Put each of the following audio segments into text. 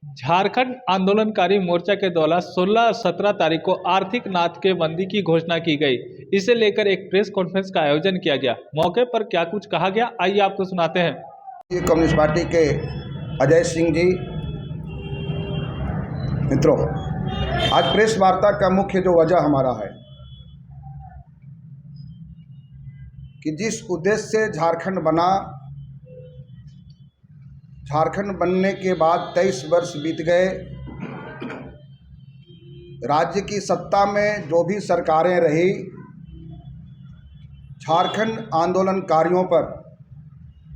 झारखंड आंदोलनकारी मोर्चा के द्वारा 16-17 तारीख को आर्थिक नाकेबंदी की घोषणा की गई। इसे लेकर एक प्रेस कॉन्फ्रेंस का आयोजन किया गया। मौके पर क्या कुछ कहा गया, आइए आपको सुनाते हैं। ये कम्युनिस्ट पार्टी के अजय सिंह जी, मित्रों, आज प्रेस वार्ता का मुख्य जो वजह हमारा है कि जिस उद्देश्य से झारखंड बना, झारखंड बनने के बाद 23 वर्ष बीत गए। राज्य की सत्ता में जो भी सरकारें रही, झारखंड आंदोलनकारियों पर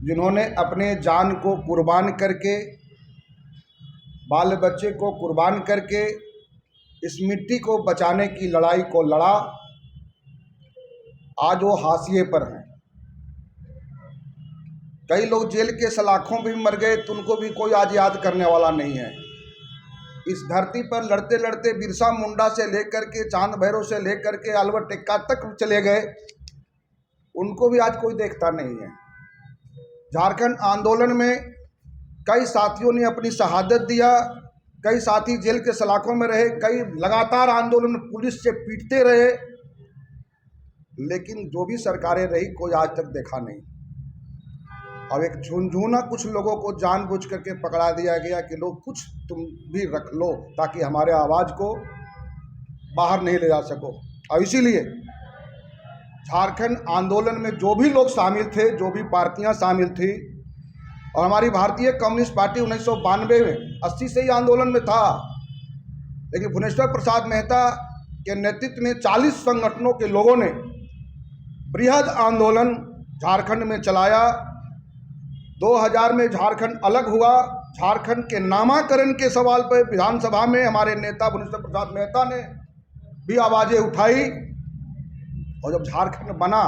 जिन्होंने अपने जान को कुर्बान करके, बाल बच्चे को कुर्बान करके इस मिट्टी को बचाने की लड़ाई को लड़ा, आज वो हाशिए पर हैं। कई लोग जेल के सलाखों भी मर गए तो उनको भी कोई आज याद करने वाला नहीं है। इस धरती पर लड़ते लड़ते बिरसा मुंडा से लेकर के चांद भैरव से लेकर के अल्बर्ट एक्का तक चले गए, उनको भी आज कोई देखता नहीं है। झारखंड आंदोलन में कई साथियों ने अपनी शहादत दिया, कई साथी जेल के सलाखों में रहे, कई लगातार आंदोलन पुलिस से पीटते रहे, लेकिन जो भी सरकारें रही कोई आज तक देखा नहीं। अब एक झुनझुना कुछ लोगों को जानबूझ करके पकड़ा दिया गया कि लोग कुछ तुम भी रख लो ताकि हमारे आवाज़ को बाहर नहीं ले जा सको। और इसीलिए झारखंड आंदोलन में जो भी लोग शामिल थे, जो भी पार्टियां शामिल थी, और हमारी भारतीय कम्युनिस्ट पार्टी 1992 में 80 से ही आंदोलन में था, लेकिन भुवनेश्वर प्रसाद मेहता के नेतृत्व में 40 संगठनों के लोगों ने बृहद आंदोलन झारखंड में चलाया। 2000 में झारखंड अलग हुआ। झारखंड के नामाकरण के सवाल पर विधानसभा में हमारे नेता भुवनेश्वर प्रसाद मेहता ने भी आवाज़ें उठाई, और जब झारखंड बना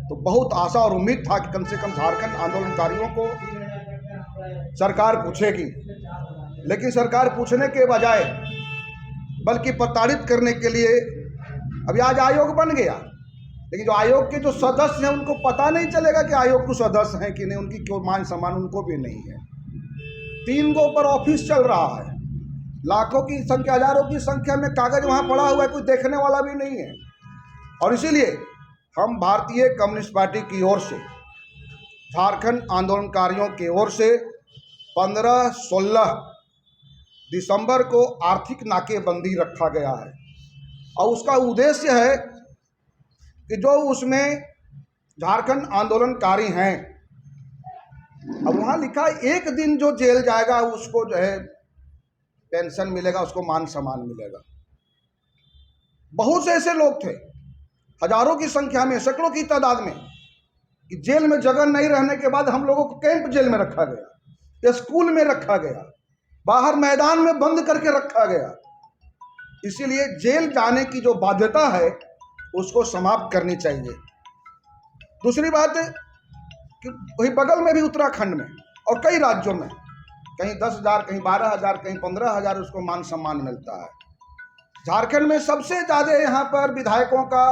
तो बहुत आशा और उम्मीद था कि कम से कम झारखंड आंदोलनकारियों को सरकार पूछेगी, लेकिन सरकार पूछने के बजाय बल्कि प्रताड़ित करने के लिए अभी आज आयोग बन गया, लेकिन जो आयोग के जो सदस्य हैं उनको पता नहीं चलेगा कि आयोग के सदस्य हैं कि नहीं, उनकी क्यों मान सम्मान उनको भी नहीं है। 3 गो पर ऑफिस चल रहा है, लाखों की संख्या, हजारों की संख्या में कागज वहाँ पड़ा हुआ है, कोई देखने वाला भी नहीं है। और इसीलिए हम भारतीय कम्युनिस्ट पार्टी की ओर से, झारखंड आंदोलनकारियों की ओर से 15-16 दिसंबर को आर्थिक नाकेबंदी रखा गया है, और उसका उद्देश्य है कि जो उसमें झारखंड आंदोलनकारी हैं, अब वहाँ लिखा है 1 दिन जो जेल जाएगा उसको जो है पेंशन मिलेगा, उसको मान सम्मान मिलेगा। बहुत से ऐसे लोग थे, हजारों की संख्या में, सैकड़ों की तादाद में, कि जेल में जगह नहीं रहने के बाद हम लोगों को कैंप जेल में रखा गया, स्कूल में रखा गया, बाहर मैदान में बंद करके रखा गया। इसीलिए जेल जाने की जो बाध्यता है उसको समाप्त करनी चाहिए। दूसरी बात है कि वही बगल में भी उत्तराखंड में और कई राज्यों में कहीं 10,000, कहीं 12,000, कहीं 15,000 उसको मान सम्मान मिलता है। झारखंड में सबसे ज़्यादा यहाँ पर विधायकों का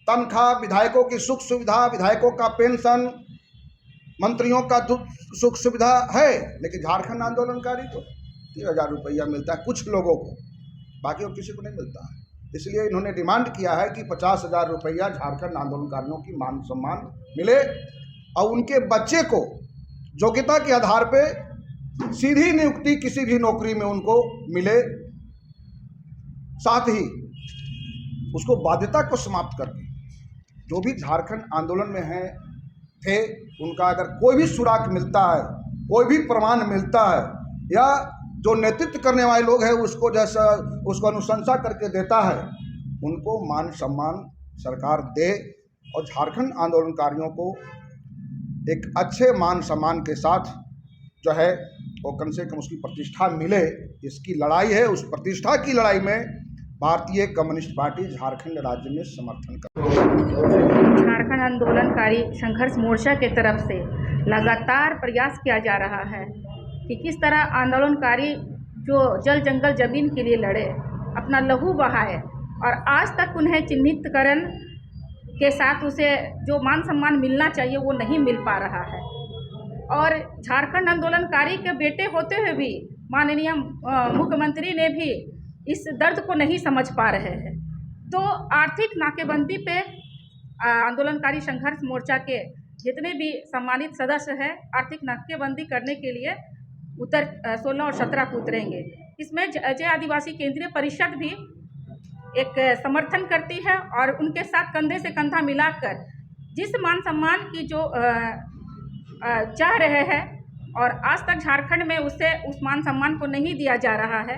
तनख्वाह, विधायकों की सुख सुविधा, विधायकों का पेंशन, मंत्रियों का सुख सुविधा है, लेकिन झारखंड आंदोलनकारी को 30,000 रुपया मिलता है कुछ लोगों को, बाकी को किसी को नहीं मिलता है। इसलिए इन्होंने डिमांड किया है कि 50,000 रुपया झारखंड आंदोलनकारियों की मान सम्मान मिले, और उनके बच्चे को योग्यता के आधार पर सीधी नियुक्ति किसी भी नौकरी में उनको मिले, साथ ही उसको बाध्यता को समाप्त करके जो भी झारखंड आंदोलन में हैं थे उनका अगर कोई भी सुराग मिलता है, कोई भी प्रमाण मिलता है, या जो नेतृत्व करने वाले लोग हैं उसको जैसा उसको अनुशंसा करके देता है, उनको मान सम्मान सरकार दे, और झारखंड आंदोलनकारियों को एक अच्छे मान सम्मान के साथ जो है वो कम से कम उसकी प्रतिष्ठा मिले। इसकी लड़ाई है, उस प्रतिष्ठा की लड़ाई में भारतीय कम्युनिस्ट पार्टी झारखंड राज्य में समर्थन कर। झारखंड आंदोलनकारी संघर्ष मोर्चा के तरफ से लगातार प्रयास किया जा रहा है कि किस तरह आंदोलनकारी जो जल जंगल ज़मीन के लिए लड़े, अपना लहू बहाए, और आज तक उन्हें चिन्हितकरण के साथ उसे जो मान सम्मान मिलना चाहिए वो नहीं मिल पा रहा है। और झारखंड आंदोलनकारी के बेटे होते हुए भी माननीय मुख्यमंत्री ने भी इस दर्द को नहीं समझ पा रहे हैं। तो आर्थिक नाकेबंदी पे आंदोलनकारी संघर्ष मोर्चा के जितने भी सम्मानित सदस्य हैं आर्थिक नाकेबंदी करने के लिए 16 और 17 को उतरेंगे। इसमें जय आदिवासी केंद्रीय परिषद भी एक समर्थन करती है और उनके साथ कंधे से कंधा मिलाकर जिस मान सम्मान की जो चाह रहे हैं और आज तक झारखंड में उसे उस मान सम्मान को नहीं दिया जा रहा है,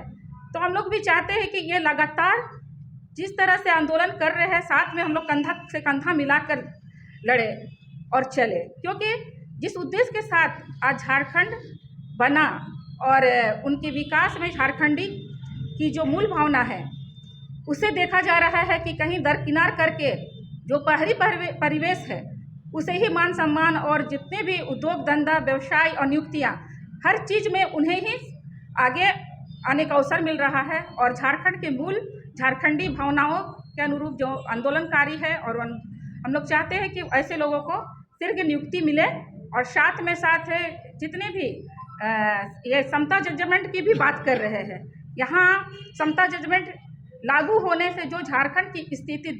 तो हम लोग भी चाहते हैं कि ये लगातार जिस तरह से आंदोलन कर रहे हैं साथ में हम लोग कंधा से कंधा मिलाकर लड़े और चले, क्योंकि जिस उद्देश्य के साथ आज झारखंड बना और उनके विकास में झारखंडी की जो मूल भावना है उसे देखा जा रहा है कि कहीं दरकिनार करके जो बाहरी परिवेश है उसे ही मान सम्मान और जितने भी उद्योग धंधा व्यवसाय और नियुक्तियाँ हर चीज़ में उन्हें ही आगे आने का अवसर मिल रहा है और झारखंड के मूल झारखंडी भावनाओं के अनुरूप जो आंदोलनकारी है और हम लोग चाहते हैं कि ऐसे लोगों को शीघ्र नियुक्ति मिले और साथ में साथ जितने भी ये समता जजमेंट की भी बात कर रहे हैं, यहाँ समता जजमेंट लागू होने से जो झारखंड की स्थिति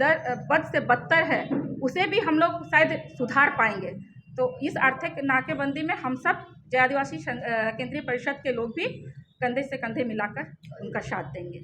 बद से बदतर है उसे भी हम लोग शायद सुधार पाएंगे। तो इस आर्थिक नाकेबंदी में हम सब जय आदिवासी केंद्रीय परिषद के लोग भी कंधे से कंधे मिलाकर उनका साथ देंगे।